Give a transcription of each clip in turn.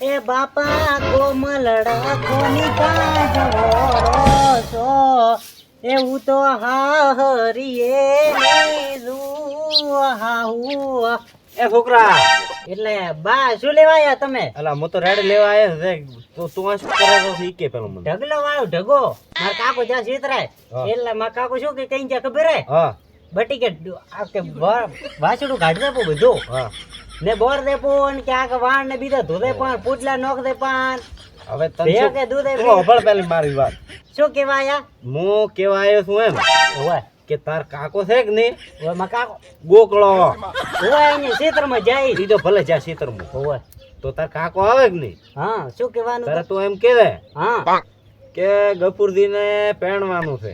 એ બાપા કોમલડા કોની કાજવો છો એવું તો હાહરીએ લીધું હાહુ એ છોકરા એટલે બા શું લેવા આયા તમે? અલા હું તો રેડ લેવા આવ્યો છે તો તું આ શું કરે તો ઈ કે પેલો મને ઢગલો વાળો ઢગો માર કાકો જ્યાં છેતરાય હા. એટલે માર કાકો શું કે કઈ જ્યાં ખબર હે હા બટી કે આ કે વાસડું કાઢી દેપો બધું હા ને બોર દેપો ને કે આ કે વાણ ને બીજા ધોદે પણ પૂટલા નોખ દે પણ હવે તને ભે શું કે દૂધે તું હોભળ પેલી મારી વાત શું કેવાય હું કેવા આવ્યો છું એમ ઓય કે તાર કાકો છે કે નહીં ઓય માર કાકો ગોકળો ઓય અહીંયા ક્ષેત્રમાં જાય ઈ તો ભલે જા સીતરમું ઓય તો તાર કાકો આવે કે નહીં હા શું કહેવાનું તારે તું એમ કે હા કે ગફુરજી ને પહેણવાનું છે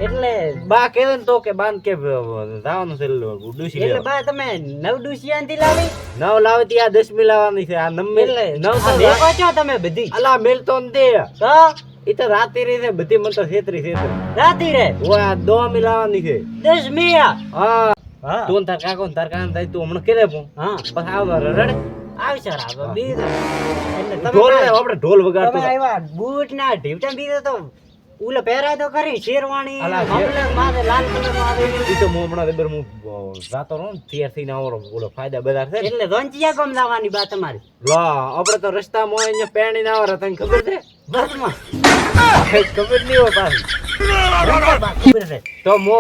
એટલે બા કે ને તો કે બાન કે જવાનું છે ડૂસી એટલે લેવા બા તમે નવ ડુસિયાંથી લાવી નવ લાવતી આ 10મી લાવવાની છે આ નવ એટલે નવ આ લેવા છો તમે બધી અલા મેલતો ને દે તો ઈ તો રાતી રહી છે બધી મને તો છેતરી રાતી રે ઓય આ 2મી લાવવાની છે 10 મિયા હા હા તું ને તાર કાકો ને તાર કાકા થાય તું હમણાં કે દે પણ હા પછી આવ રડે આવશે રાવ બીજ એટલે ઢોલ ને તમે આપણે ઢોલ વગાડતો તમે આવ્યા બૂટ ના ઢીવટા બીજો તો ઉલે પહેરાય તો કરી શેરવાણી અલા, મફલર માથે લાલ કલર નો આવે ઈ તો હું હમણાં દબર હું જાતો રહું ને તૈયાર થઈને આવો ઓલો ફાયદા બધા છે ને. એટલે ધોંચિયા કોમ લાવવાની બા તમારી લા આપણે તો રસ્તામાં અહીંયા પેણીને આવરા તને ખબર છે બસમાં ખબર નહીં હોય પાછી ખબર છે તો મો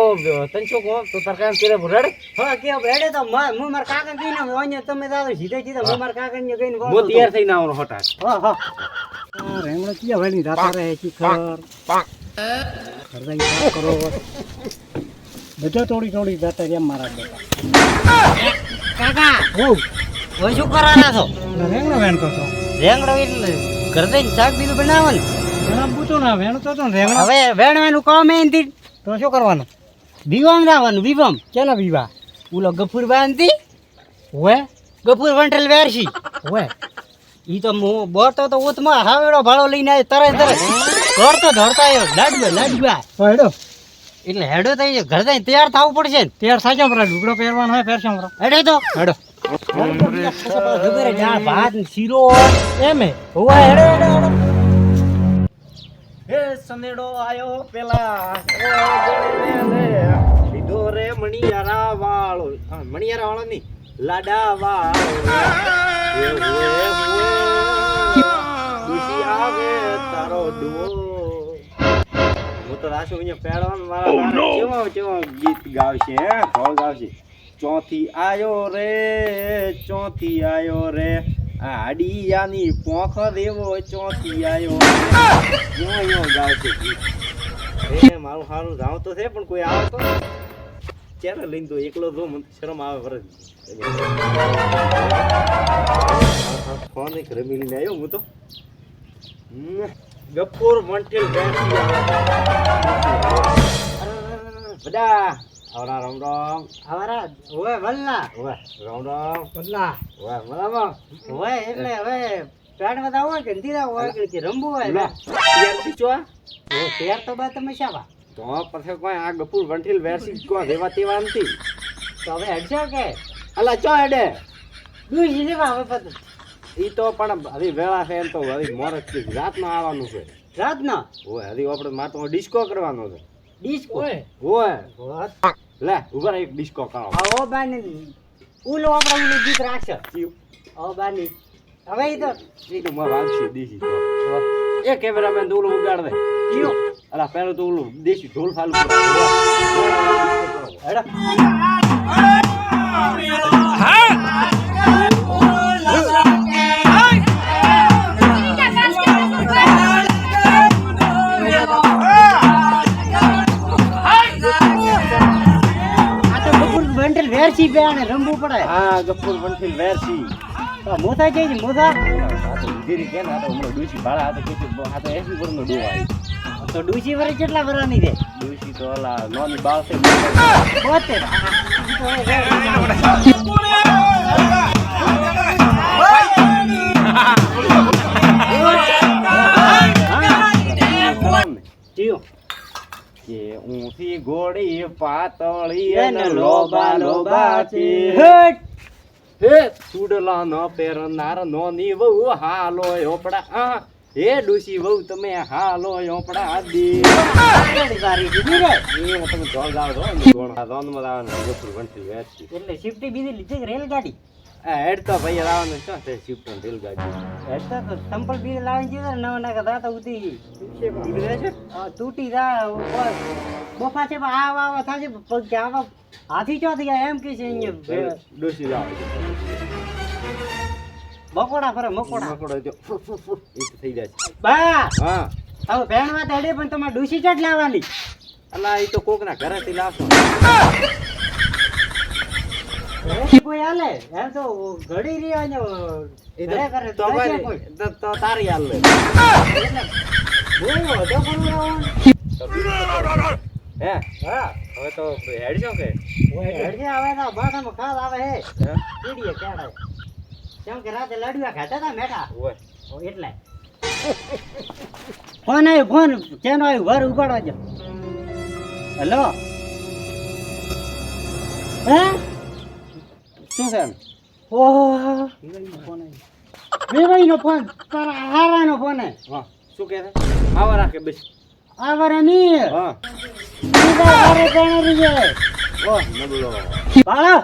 તને શું કહો તો તાર કામ કરે રડે હા કેવો હેડે તો હું મારા કાકા કહીને અહીંયા તમે દાદો સીધે સીધા હું મારા કાકા ને કહીને હું તૈયાર થઈને આવરો હટાક હા હા રેંગણો ક્યાં વાળી રાતા રહે શિખર હરદાઈ કરો બધા થોડી થોડી જાતા એમ મારા બેટા કાકા હું શું કરવાના છો રેંગણો વેણતો છો રેંગણો એટલે ઘર જઈને શાક બીજું બનાવવાનું બનાવવું તો ના વેણતો તો રેંગણો હવે વેણવાનું કામ એનથી તો શું કરવાનું વિવામ લાવવાનું વિવામ કેના વિવાહ ઓલો ગફુર બાંધી ઓએ ગફુર વંટલ વેરસી ઓએ ઈ તો હું બોરતો તો ઉતમાં હાવેડો ભાળો લઈને આવ્યો તરત ઘર તો ધરતા આવ્યો લાડવા હેડો એટલે હેડો તો ઘર જઈને તૈયાર થવું પડશે ને તૈયાર સાચા પર લુગડો પહેરવાનો હોય પહેરશો હેડો તો હેડો ભાત ને શીરો એમ હોવા હેડો હેડો હેડો હે સનેડો આયો પેલા લીધો રે મણિયારા વાળો મણિયારા વાળો નહીં લાડા વાળો ખુશી આવે તારો ડુઓ હું તો રાશુ અહીંયા પહેરવાનું મારા કેવો કેવો ગીત ગાવશે હે ઢોલ ગાવશે ચોથી આયો રે આ હાડિયાની પોખ દેવો ચોથી આયો યો ગાવશે ગીત એ મારું સારું જાવ તો છે પણ કોઈ આવે તો ચાલે લઈને તો એકલો જો મને શરમ આવે વરજ ફોન એક રમીને આવ્યો હું તો ગફુર વંટેલ બેસી બધા આવરા રામ રામ આવરા ઓય વલ્લા ઓય રામ રામ વલ્લા ઓય મરામાં ઓય એટલે હવે પેડ માં આવો કે દીરા હોય કે રંબુ હોય લા યાર પીચવા ઓ તૈયાર તો બા તમે શાવા તો પછી કોઈ આ ગફુર વંટેલ બેસી કો રેવા તેવા નથી તો હવે હેડશો કે અલા ચો હેડે દૂજી લેવા હવે પત ઈ તો પણ હવે વેળા છે એમ તો હવે મોરત રાતમાં આવવાનું છે રાત ના ઓય હજી આપણે માર તો ડિસ્કો કરવાનો છે ડિસ્કો ઓય લે ઉભા રહી, એક ડિસ્કો કરો આવો બાની ઉલો આપણે ઉલો ગીત રાખશે ઓ બાની હવે ઈ તો ઈ તો માં વાગશે દેશી તો એ કેમેરામેન તો ઓલું ઉગાડ દે કયો અલા પેલો તો ઓલું દેશી ઢોલ ચાલુ કરો હેડો વેરસી બેને રંબુ પડે હા ગફુર વંઠીલ વેરસી તો મોથા જઈ મોથા આ તો ધીરી કે ના તો હમણાં ડૂસી ભાડા આ તો કેટલી આ તો 80 પરનો ડો આવી તો ડૂસી વરે કેટલા વરાની છે ડૂસી તો ઓલા નોની બાળ છે 72 કે ઊંથી ઘોડી પાતળી અને લોબા લોબા છે હટ હે સુડલા ન પેરનાર નો ની વહુ હાલો ઓપડા આ હે ડોશી વહુ તમે હાલો ઓપડા આદી ગાડી દીધી રે એ તમે જોર જાવ છો જોણ આ જોન માં આવવાનું ગોપુર વંટી વેચી એટલે શિફ્ટી બીજી લીધી કે રેલગાડી આ હેડ તો ભાઈ આવવાનું છે તે શિફ્ટ ને રેલ ગાડી એટલે તો સંપલ બીજી લાવીને જીધા નવા નાખા દાતા ઉતી ઉડી જાય છે તૂટી જા બોફા છે આવા થાશે પગ કે આવા હાથી ચો થઈ ગયા એમ કે છે અહીંયા ડોશી લાવ મકોડા ફરે મકોડા મકોડો જો એ તો થઈ જાય છે બા હા હવે ભેણવા તેડે પણ તમારે ડૂસી ચટ લાવવાની અલા એ તો કોક ના ઘરેથી લાવશો કોઈ હાલે એમ તો ઘડી રહ્યો ને એ ઘરે કરે તો કોઈ તો તારી હાલ લે બોલો તો કોણ હે હા હવે તો હેડ છો કે હેડજે આવે તો બાટામાં ખાસ આવે હે હે પીડીએ કેડાય કેમ કે રાતે લડવા ખાતા હતા મેઠા ઓય એટલે ફોન આવ્યો ફોન કેનો આવ્યો ઘર ઉપાડવા જો હેલો હે શું છે ઓહ ફોન આવ્યો વેવાઈનો ફોન તારા હારાનો ફોન હે હા શું કહે છે આવા રાખે બસ આવરે ની હા બીજા ઘરે કોણ રીજે ઓહ નબળો બાળા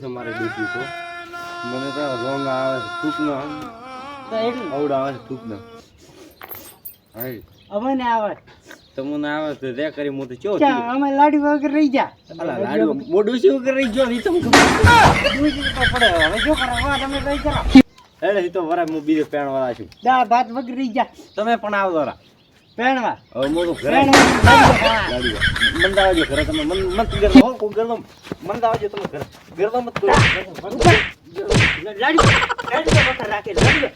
મારે ડૂસી તો મને તો રોંગ આવે છે થૂક ના તો એટલું અવડા આવે છે થૂક ના હાય અમને આવે તમને આવે તો રે કરી મો તો ચો ચા અમે લાડી વગર રહી જા અલા લાડુ મોડું શું કરી જો ઈ તમને ખબર દૂધી તો પડે હવે જો કરો વા તમે કઈ કરો હેડે ઈ તો વરા હું બીજો પેણ વાળા છું દાળ ભાત વગર રહી જા તમે પણ આવો વરા પેણવા હવે મો તો ઘરે પેણવા લાડુ મંદાવજો ઘરે તમે મત ગર હો કો ગર મંદાવજો તમે ઘરે ગર મત કરો લાડી લાડી રાખે લાડી